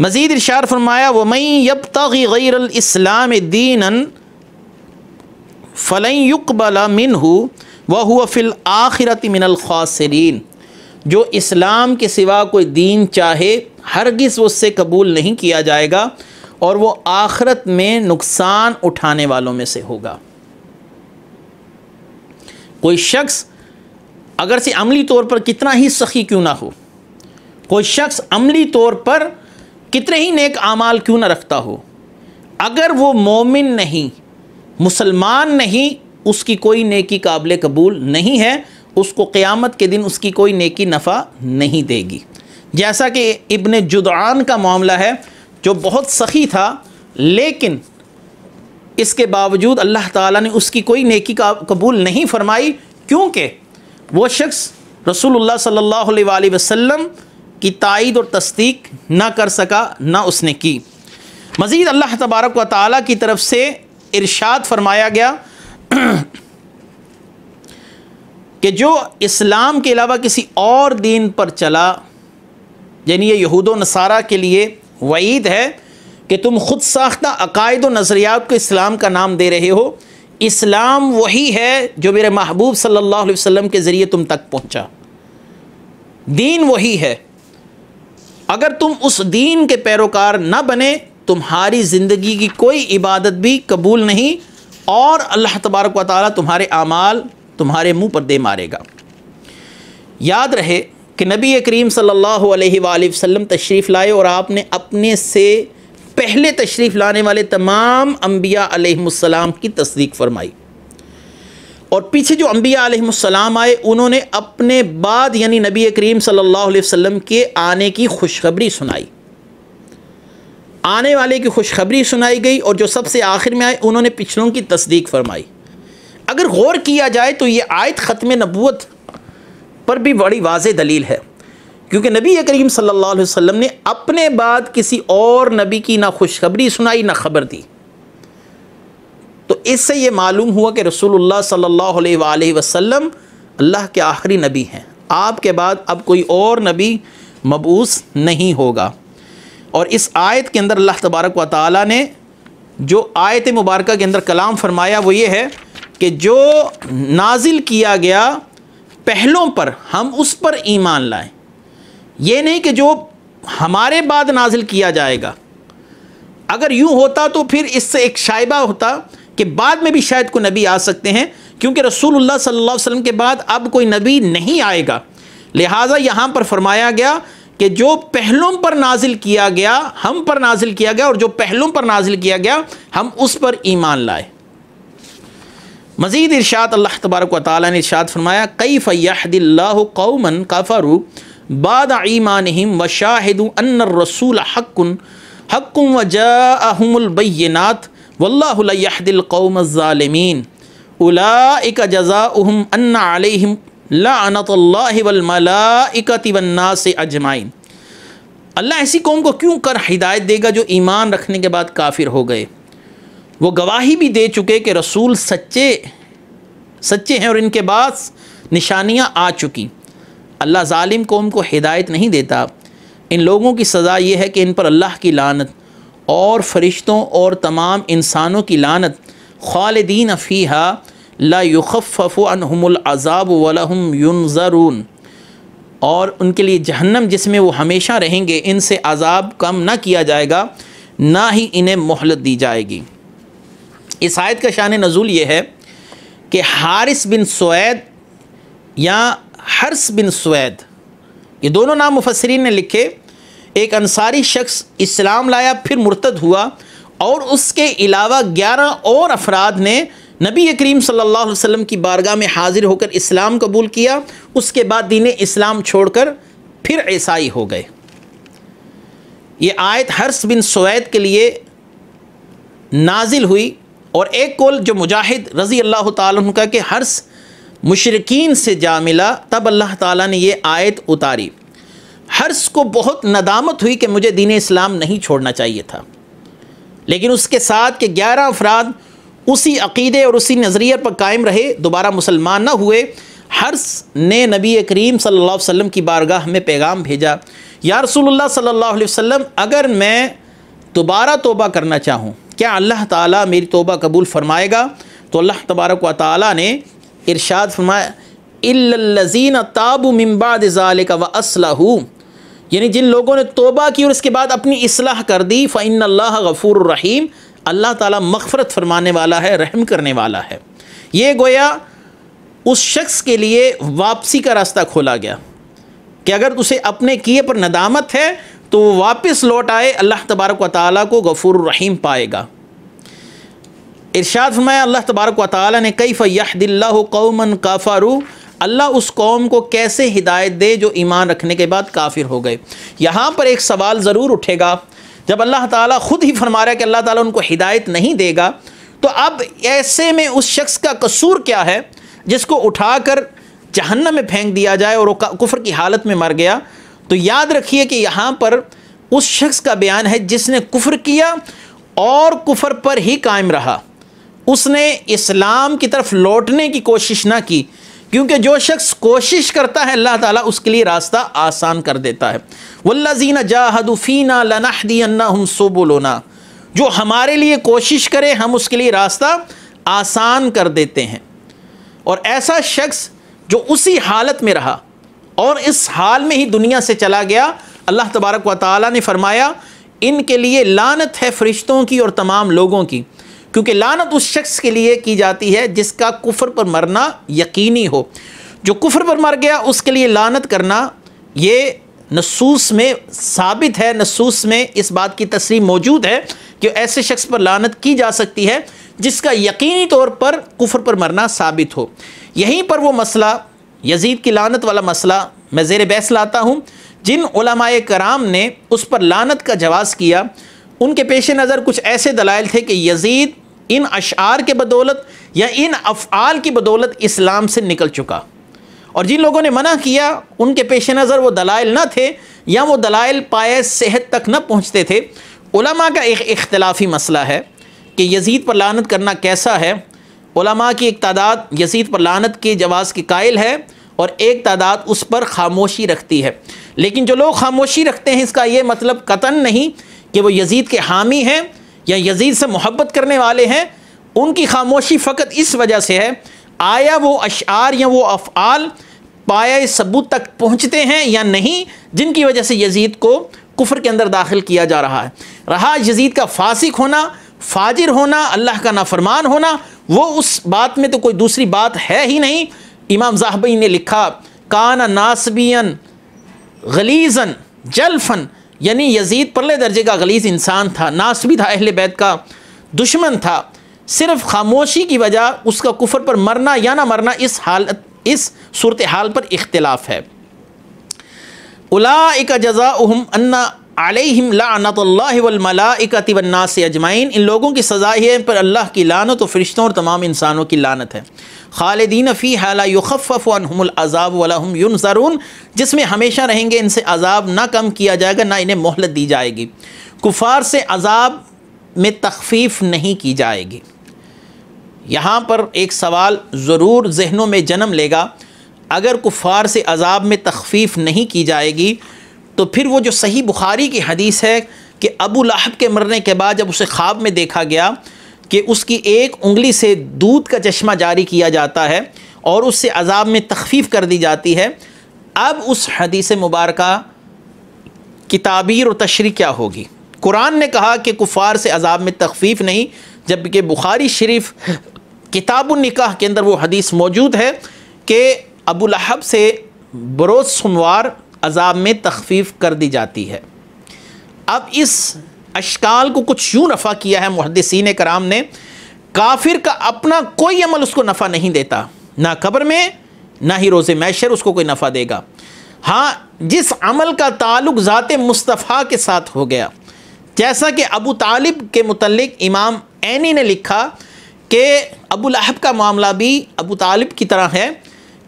मज़ीद इरशाद फरमाया, वमन यब्तग़ी गैरल इस्लाम दीनन फ़लन युक़बल मिन्हु व हुव फ़िल आखिरति मिनल ख़ासिरीन। जो इस्लाम के सिवा कोई दीन चाहे हरगिज़ उससे कबूल नहीं किया जाएगा और वो आखिरत में नुकसान उठाने वालों में से होगा। कोई शख्स अगर से अमली तौर पर कितना ही सखी क्यों ना हो, कोई शख्स अमली तौर पर कितने ही नेक आमाल क्यों ना रखता हो, अगर वो मोमिन नहीं, मुसलमान नहीं, उसकी कोई नेकी काबिल कबूल नहीं है, उसको क़यामत के दिन उसकी कोई नेकी नफ़ा नहीं देगी। जैसा कि इब्न जुदआन का मामला है, जो बहुत सखी था लेकिन इसके बावजूद अल्लाह ताला ने उसकी कोई नेकी का कबूल नहीं फरमाई, क्योंकि वो शख्स रसूलुल्लाह सल्लल्लाहु अलैहि वसल्लम की तायीद और तस्दीक ना कर सका, ना उसने की। मज़ीद अल्लाह तबारक व तआला की तरफ से इरशाद फरमाया गया कि जो इस्लाम के अलावा किसी और दीन पर चला, यानी ये यहूद व नसारा के लिए वईद है कि तुम ख़ुद साख्ता अकायद व नज़रियात को इस्लाम का नाम दे रहे हो। इस्लाम वही है जो मेरे महबूब सल्लल्लाहु अलैहि वसल्लम के ज़रिए तुम तक पहुँचा, दीन वही है। अगर तुम उस दीन के पैरोकार न बने, तुम्हारी ज़िंदगी की कोई इबादत भी कबूल नहीं और अल्लाह तबारक व तआला तुम्हारे आमाल तुम्हारे मुंह पर दे मारेगा। याद रहे कि नबी करीम सल्लल्लाहु अलैहि वसल्लम तशरीफ़ लाए और आपने अपने से पहले तशरीफ़ लाने वाले तमाम अम्बिया अलैहिमुस्सलाम की तस्दीक फरमाई, और पीछे जो अम्बिया अलैहिमुस्सलाम आए उन्होंने अपने बाद यानी नबी करीम सल्लल्लाहु अलैहि वसल्लम के आने की खुशखबरी सुनाई, आने वाले की खुशखबरी सुनाई गई, और जो सबसे आखिर में आए उन्होंने पिछलों की तस्दीक फरमाई। अगर गौर किया जाए तो ये आयत ख़त्म नबूवत पर भी बड़ी वाज़ेह दलील है, क्योंकि नबी करीम सल्लल्लाहु अलैहि वसल्लम ने अपने बाद किसी और नबी की ना खुशखबरी सुनाई ना खबर दी। तो इससे ये मालूम हुआ कि रसूलुल्लाह सल्लल्लाहु अलैहि वसल्लम अल्लाह के आखिरी नबी हैं, आपके बाद अब कोई और नबी मबूस नहीं होगा। और इस आयत के अंदर अल्लाह तबारक व तआला ने जो आयत मुबारका के अंदर कलाम फरमाया वो ये है कि जो नाजिल किया गया पहलों पर हम उस पर ईमान लाएं। ये नहीं कि जो हमारे बाद नाजिल किया जाएगा। अगर यूँ होता तो फिर इससे एक शाइबा होता कि बाद में भी शायद कोई नबी आ सकते हैं, क्योंकि रसूलुल्लाह सल्लल्लाहु अलैहि वसल्लम के बाद अब कोई नबी नहीं आएगा। लिहाजा यहाँ पर फरमाया गया कि जो पहलों पर नाजिल किया गया हम पर नाजिल किया गया, और जो पहलों पर नाजिल किया गया हम उस पर ईमान लाए। मज़ीद इरशाद अल्लाह तबारक व तआला ने इरशाद फरमाया, कैफ़ यहदिल्लाहु कौमन कफ़रू बाद ईमानिहिम व शाहिदू अन्नर रसूल हक़्क़ुन हक़्क़ुन व जाअहुमुल बय्यिनात वल्लाहु ला यहदिल कौमज़ ज़ालिमीन उलाइका जज़ाउहुम अन्ना अलैहिम लअनतुल्लाहि वल मलाइकति वन नासि अजमाइन। अल्लाह ऐसी कौम को क्यों कर हिदायत देगा जो ईमान रखने के बाद काफिर हो गए। वो गवाही भी दे चुके कि रसूल सच्चे हैं और इनके बाद निशानियाँ आ चुकी। अल्लाह ज़ालिम कौम को हिदायत नहीं देता। इन लोगों की सज़ा ये है कि इन पर अल्लाह की लानत और फ़रिश्तों और तमाम इंसानों की लानत, खालिदीन फ़ीहा ला युख़फ़फ़ु अन्हुमुल अज़ाब वलहुम युनज़रून, और उनके लिए जहन्नम जिसमें वो हमेशा रहेंगे, इनसे अज़ाब कम ना किया जाएगा, ना ही इन्हें मोहलत दी जाएगी। इस आयत का शान नज़ूल ये है कि हारिस बिन सुवैद या हर्स बिन सुवैद, ये दोनों नाम मुफस्सिरीन ने लिखे। एक अंसारी शख्स इस्लाम लाया, फिर मुर्तद हुआ, और उसके अलावा 11 और अफराद ने नबी करीम सल्लल्लाहु अलैहि वसल्लम की बारगाह में हाजिर होकर इस्लाम कबूल किया। उसके बाद दीन इस्लाम छोड़कर फिर ईसाई हो गए। ये आयत हर्स बिन सुवैद के लिए नाजिल हुई, और एक कौल जो मुजाहिद रज़ी अल्लाह ताला अन्हु का कि हर्स मुशरिकीन से जा मिला, तब अल्लाह ताला ने ये आयत उतारी। हर्स को बहुत नदामत हुई कि मुझे दीन इस्लाम नहीं छोड़ना चाहिए था, लेकिन उसके साथ के 11 अफराद उसी अक़ीदे और उसी नज़रिए पर कायम रहे, दोबारा मुसलमान न हुए। हर्स ने नबी करीम सल्लल्लाहु अलैहि वसल्लम की बारगाह में पैगाम भेजा, या रसूलुल्लाह सल्लल्लाहु अलैहि वसल्लम, अगर मैं दोबारा तौबा करना चाहूँ क्या अल्लाह ताला मेरी तौबा कबूल फ़रमाएगा? तो अल्लाह तबारक व तआला ने इरशाद फरमाया इल्लल्लज़ीना ताबू मिन बाद ज़ालिका व अस्लहू, यानी जिन लोगों ने तौबा की और इसके बाद अपनी इस्लाह कर दी, फ़इन्नल्लाह गफ़ूरुर रहीम, अल्लाह ताला मग़फ़रत फरमाने वाला है, रहम करने वाला है। ये गोया उस शख्स के लिए वापसी का रास्ता खोला गया कि अगर उसे अपने किए पर नदामत है तो वो वापस लौट आए, अल्लाह तबारक व तआला को गफ़ूरुर रहीम पाएगा। इरशाद फरमाया अल्लाह तबारक व तआला ने कैफ़ यहदिल्लाहु कौमन काफ़रू, अल्लाह उस कौम को कैसे हिदायत दे जो ईमान रखने के बाद काफिर हो गए। यहाँ पर एक सवाल ज़रूर उठेगा, जब अल्लाह ताला ख़ुद ही फरमा रहा है कि अल्लाह ताला उनको हिदायत नहीं देगा, तो अब ऐसे में उस शख्स का कसूर क्या है जिसको उठाकर जहन्नम में फेंक दिया जाए और वो कुफ्र की हालत में मर गया। तो याद रखिए कि यहाँ पर उस शख्स का बयान है जिसने कुफ्र किया और कुफ्र पर ही कायम रहा, उसने इस्लाम की तरफ लौटने की कोशिश ना की, क्योंकि जो शख्स कोशिश करता है अल्लाह ताला उसके लिए रास्ता आसान कर देता है। वल्लज़ीना जाहदू फ़ीना लनहदियन्नहुम सुबुलना, जो हमारे लिए कोशिश करे हम उसके लिए रास्ता आसान कर देते हैं। और ऐसा शख्स जो उसी हालत में रहा और इस हाल में ही दुनिया से चला गया, अल्लाह तबारक व तआला ने फरमाया इनके लिए लानत है फरिश्तों की और तमाम लोगों की, क्योंकि लानत उस शख्स के लिए की जाती है जिसका कुफ्र पर मरना यकीनी हो। जो कुफ्र पर मर गया उसके लिए लानत करना ये नसूस में साबित है, नसूस में इस बात की तस्रीह मौजूद है कि ऐसे शख्स पर लानत की जा सकती है जिसका यकीनी तौर पर कुफ्र पर मरना साबित हो। यहीं पर वो मसला यजीद की लानत वाला मसला मैं ज़ेर बहस लाता हूँ। जिन उलमाए कराम ने उस पर लानत का जवाज़ किया, उनके पेश नज़र कुछ ऐसे दलाइल थे कि यजीद इन अशार के बदौलत या इन अफ़आल की बदौलत इस्लाम से निकल चुका, और जिन लोगों ने मना किया उनके पेश नज़र वो दलाइल न थे या वो दलाइल पाए सेहत तक न पहुँचते थे। उलमा का एक इख्तलाफी मसला है कि यजीद पर लानत करना कैसा है। उलमा की एक तादाद यजीद पर लानत के जवाज़ की कायल है और एक तादाद उस पर खामोशी रखती है। लेकिन जो लोग खामोशी रखते हैं इसका ये मतलब कतन नहीं कि वो यजीद के हामी हैं या यजीद से मोहब्बत करने वाले हैं। उनकी खामोशी फ़कत इस वजह से है, आया वो अशार या वो अफ़आल पाया सबूत तक पहुँचते हैं या नहीं, जिनकी वजह से यजीद को कुफ्र के अंदर दाखिल किया जा रहा है। रहा यजीद का फासिक होना, फाजिर होना, अल्लाह का नाफरमान होना, वो उस बात में तो कोई दूसरी बात है ही नहीं। इमाम ज़ाहबी ने लिखा काना नासबियन गलीज़न जल्फन, यानी यजीद परले दर्जे का गलीज़ इंसान था, नासबी था, अहले बैत का दुश्मन था। सिर्फ खामोशी की वजह उसका कुफ्र पर मरना या ना मरना इस सूरत हाल पर इख्तिलाफ है। उलाइका जज़ाउहुम अन्ना अलैहिम लानतुल्लाहि वल मलाइकति वन नास अजमाइन, इन लोगों की सज़ा है पर अल्लाह की लानत और फरिश्तों और तमाम इंसानों की लानत है। खालिदीन फ़ीहा ला युख़फ़फ़ु अन्हुमुल अज़ाब वला हुम युनज़रून, जिसमें हमेशा रहेंगे, इनसे अज़ाब ना कम किया जाएगा ना इन्हें मोहलत दी जाएगी। कुफ़ार से अज़ाब में तख़फ़ीफ़ नहीं की जाएगी। यहाँ पर एक सवाल ज़रूर जहनों में जन्म लेगा, अगर कुफ़ार से अज़ाब में तख़फ़ीफ़ नहीं की जाएगी तो फिर वो जो सही बुखारी की हदीस है कि अबू लहब के मरने के बाद जब उसे ख्वाब में देखा गया कि उसकी एक उंगली से दूध का चश्मा जारी किया जाता है और उससे अज़ाब में तख़फ़ीफ़ कर दी जाती है, अब उस हदीस मुबारका की ताबीर और तशरीह क्या होगी? कुरान ने कहा कि कुफ़ार से अज़ाब में तख़फ़ीफ़ नहीं, जबकि बुखारी शरीफ किताबुन निकाह के अंदर वो हदीस मौजूद है कि अबू लहब से बरोज़ सोमवार अज़ाब में तख़फ़ीफ़ कर दी जाती है। अब इस अशकाल को कुछ यूँ रफ़ा किया है मुहद्दिसीन कराम ने, काफिर का अपना कोई अमल उसको नफ़ा नहीं देता, ना कब्र में ना ही रोज़े महशर उसको कोई नफ़ा देगा। हाँ, जिस अमल का ताल्लुक़ ज़ाते मुस्तफ़ा के साथ हो गया, जैसा कि अबू तालिब के मुतल्लिक़ इमाम ऐनी ने लिखा कि अबू लहब का मामला भी अबू तालिब की तरह है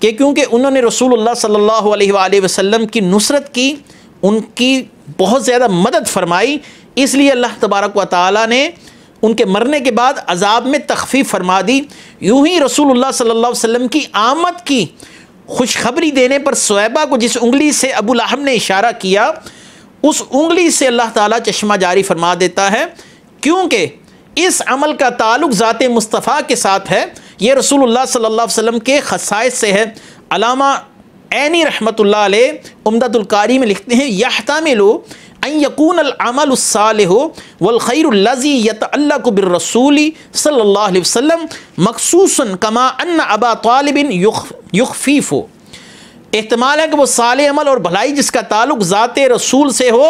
कि क्योंकि उन्होंने रसूलुल्लाह सल्लल्लाहु अलैहि वसल्लम की नुसरत की, उनकी बहुत ज़्यादा मदद फरमाई, इसलिए अल्लाह तबारक व तआला ने उनके मरने के बाद अज़ाब में तख़फ़ीफ़ फरमा दी। यूँ ही रसूलुल्लाह सल्लल्लाहु अलैहि वसल्लम की आमद की खुशखबरी देने पर सुहैबा को जिस उंगली से अबू लहब ने इशारा किया, उस उंगली से अल्लाह ताला चश्मा जारी फरमा देता है, क्योंकि इस अमल का ताल्लुक ज़ात मुस्तफ़ा के साथ है। ये रसूलुल्लाह सल्लल्लाहु अलैहि वसल्लम के खसाइस से है। अल्लामा ऐनी रहमतुल्लाह अलैह उम्दतुल कारी में लिखते हैं, यहतमिलु अन यकूनल अमलु सालिहु वल खैरुल्लज़ी यतअल्लक़ु बिर्रसूली सल्लल्लाहु अलैहि वसल्लम मखसूसन कमा अन्ना अबा तालिबिन युखफीफु। एहतमाल है कि वो साले अमल और भलाई जिसका ताल्लुक ज़ाते रसूल से हो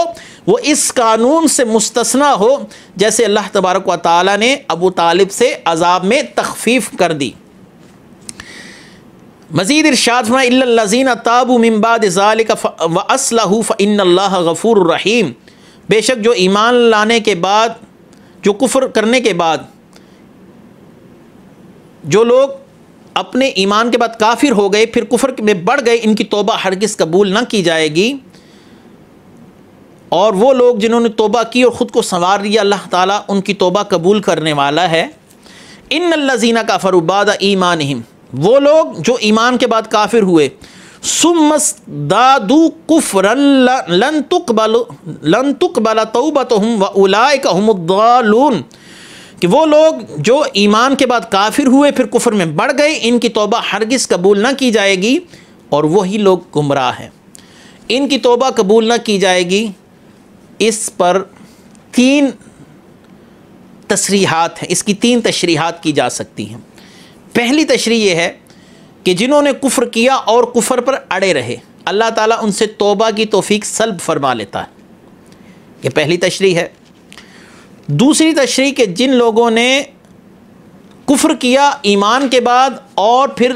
वो इस कानून से मुस्तस्ना हो जैसे अल्लाह तबारक व तआला ने अबू तालिब से अज़ाब में तख़फ़ीफ़ कर दी। मज़ीद इरशाद फरमाया, इल्लल्लज़ीना ताबू मिन बाद ज़ालिका व अस्लहू फ़इन्नल्लाह गफ़ूरुर रहीम। बेशक जो ईमान लाने के बाद, जो कुफ्र करने के बाद, जो लोग अपने ईमान के बाद काफिर हो गए फिर कुफ्र में बढ़ गए, इनकी तौबा हरगिज़ कबूल न की जाएगी। और वो लोग जिन्होंने तौबा की और ख़ुद को संवार लिया, अल्लाह ताला उनकी तौबा कबूल करने वाला है। इन्नल्लज़ीना कफ़रू बाद ईमानिहिम, वो लोग जो ईमान के बाद काफिर हुए, सुम्मज़दादू कुफ्रन लन तुक़बल तौबतुहुम व उलाइका हुमुद्दालून, कि वो लोग जो ईमान के बाद काफिर हुए फिर कुफ्र में बढ़ गए, इनकी तौबा हरगिज़ कबूल न की जाएगी और वही लोग गुमराह हैं। इनकी तौबा कबूल न की जाएगी, इस पर 3 तशरीहात हैं, इसकी 3 तशरीहात की जा सकती हैं। पहली तशरीह ये है कि जिन्होंने कुफ्र किया और कुफ्र पर अड़े रहे, अल्लाह ताला उनसे तौबा की तौफीक सल्ब फरमा लेता है। ये पहली तशरीह है। दूसरी तशरीह कि जिन लोगों ने कुफ्र किया ईमान के बाद और फिर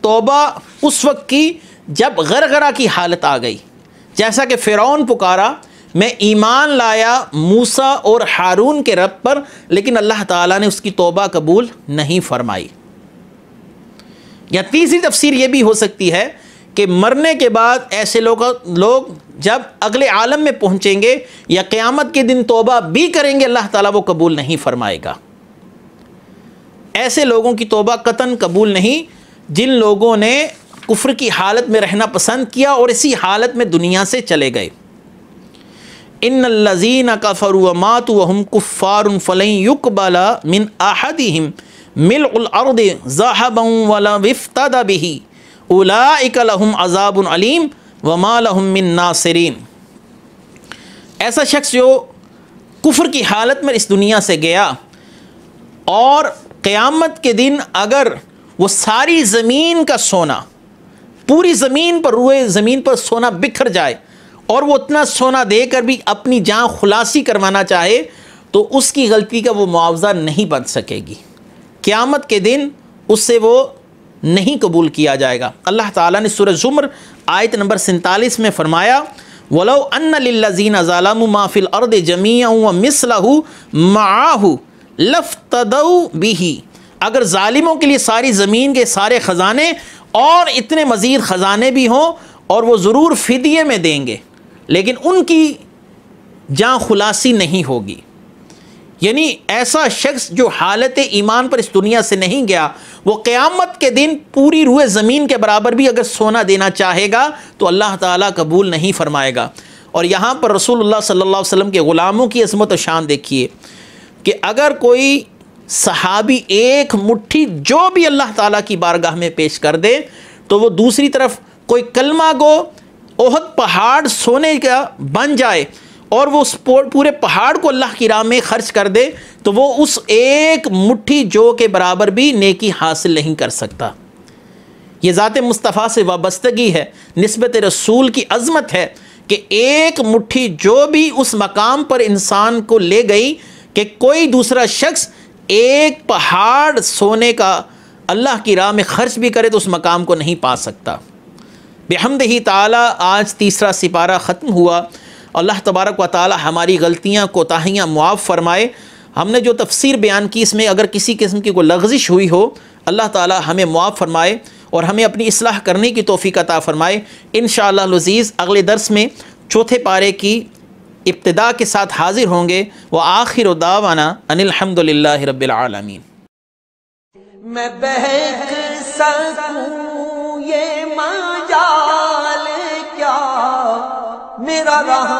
तौबा उस वक्त की जब गरगरा की हालत आ गई, जैसा कि फ़िरौन पुकारा, मैं ईमान लाया मूसा और हारून के रब पर, लेकिन अल्लाह ताला ने उसकी तौबा कबूल नहीं फरमाई। या तीसरी तफसीर ये भी हो सकती है कि मरने के बाद ऐसे लोग जब अगले आलम में पहुँचेंगे या क़यामत के दिन तौबा भी करेंगे, अल्लाह ताला वो कबूल नहीं फरमाएगा। ऐसे लोगों की तौबा कतन कबूल नहीं जिन लोगों ने कुफ्र की हालत में रहना पसंद किया और इसी हालत में दुनिया से चले गए। इन्नल्लज़ीना कफ़रू व मातू व हुम कुफ़्फ़ारुन फ़लन युक़बला मिन अहदिहिम मिल्उल अर्दि ज़हबन वला इफ़्तदा बिही उलाइका लहुम अज़ाबुन अलीम व मा लहुम मिन नासिरीन। ऐसा शख्स जो कुफ्र की हालत में इस दुनिया से गया और क़यामत के दिन अगर वो सारी ज़मीन का सोना, पूरी ज़मीन पर रुए ज़मीन पर सोना बिखर जाए और वो उतना सोना देकर भी अपनी जान खुलासी करवाना चाहे तो उसकी गलती का वो मुआवजा नहीं बन सकेगी। क़यामत के दिन उससे वो नहीं कबूल किया जाएगा। अल्लाह ताला ने सूरह ज़ुमर आयत नंबर 47 में फ़रमाया, वलौ अन्न लिल्लज़ीना ज़लमू मा फ़िल अर्दि जमीअन व मिस्लहु मअहु लफ़्तदौ बिही। अगर ज़ालिमों के लिए सारी ज़मीन के सारे ख़जाने और इतने मज़ीद ख़जाने भी हों और वो ज़रूर फ़िदिये में देंगे, लेकिन उनकी जान खुलासी नहीं होगी। यानी ऐसा शख्स जो हालत ईमान पर इस दुनिया से नहीं गया, वो क़यामत के दिन पूरी रूए ज़मीन के बराबर भी अगर सोना देना चाहेगा तो अल्लाह ताला कबूल नहीं फरमाएगा। और यहाँ पर रसूलुल्लाह सल्लल्लाहु अलैहि वसल्लम के ग़ुलामों की अज़मत और शान देखिए कि अगर कोई सहाबी एक मुट्ठी जो भी अल्लाह ताला की बारगाह में पेश कर दे तो वो दूसरी तरफ कोई कलमा गो ओहद पहाड़ सोने का बन जाए और वो उस पूरे पहाड़ को अल्लाह की राह में खर्च कर दे तो वो उस एक मुट्ठी जो के बराबर भी नेकी हासिल नहीं कर सकता। ये ज़ात मुस्तफ़ा से वाबस्तगी है, निस्बत रसूल की अज़मत है कि एक मुट्ठी जो भी उस मकाम पर इंसान को ले गई कि कोई दूसरा शख्स एक पहाड़ सोने का अल्लाह की राह में खर्च भी करे तो उस मकाम को नहीं पा सकता। बिहम्दिही ताला आज तीसरा सिपारा ख़त्म हुआ। अल्लाह तबारक व ताला हमारी गलतियाँ कोताहियाँ मुआफ़ फरमाए। हमने जो तफसीर बयान की इसमें अगर किसी किस्म की कोई लग़ज़िश हुई हो, अल्लाह ताला हमें मुआफ़ फरमाए और हमें अपनी इस्लाह करने की तौफ़ीक़ अता फ़रमाए। इंशाअल्लाह अज़ीज़ अगले दर्स में चौथे पारे की इब्तिदा के साथ हाज़िर होंगे। व आखिर दावाना अनिल हम्दुलिल्लाहि रब्बिल आलमीन। मैं बहक सकूं ये मजाल क्या मेरा रहा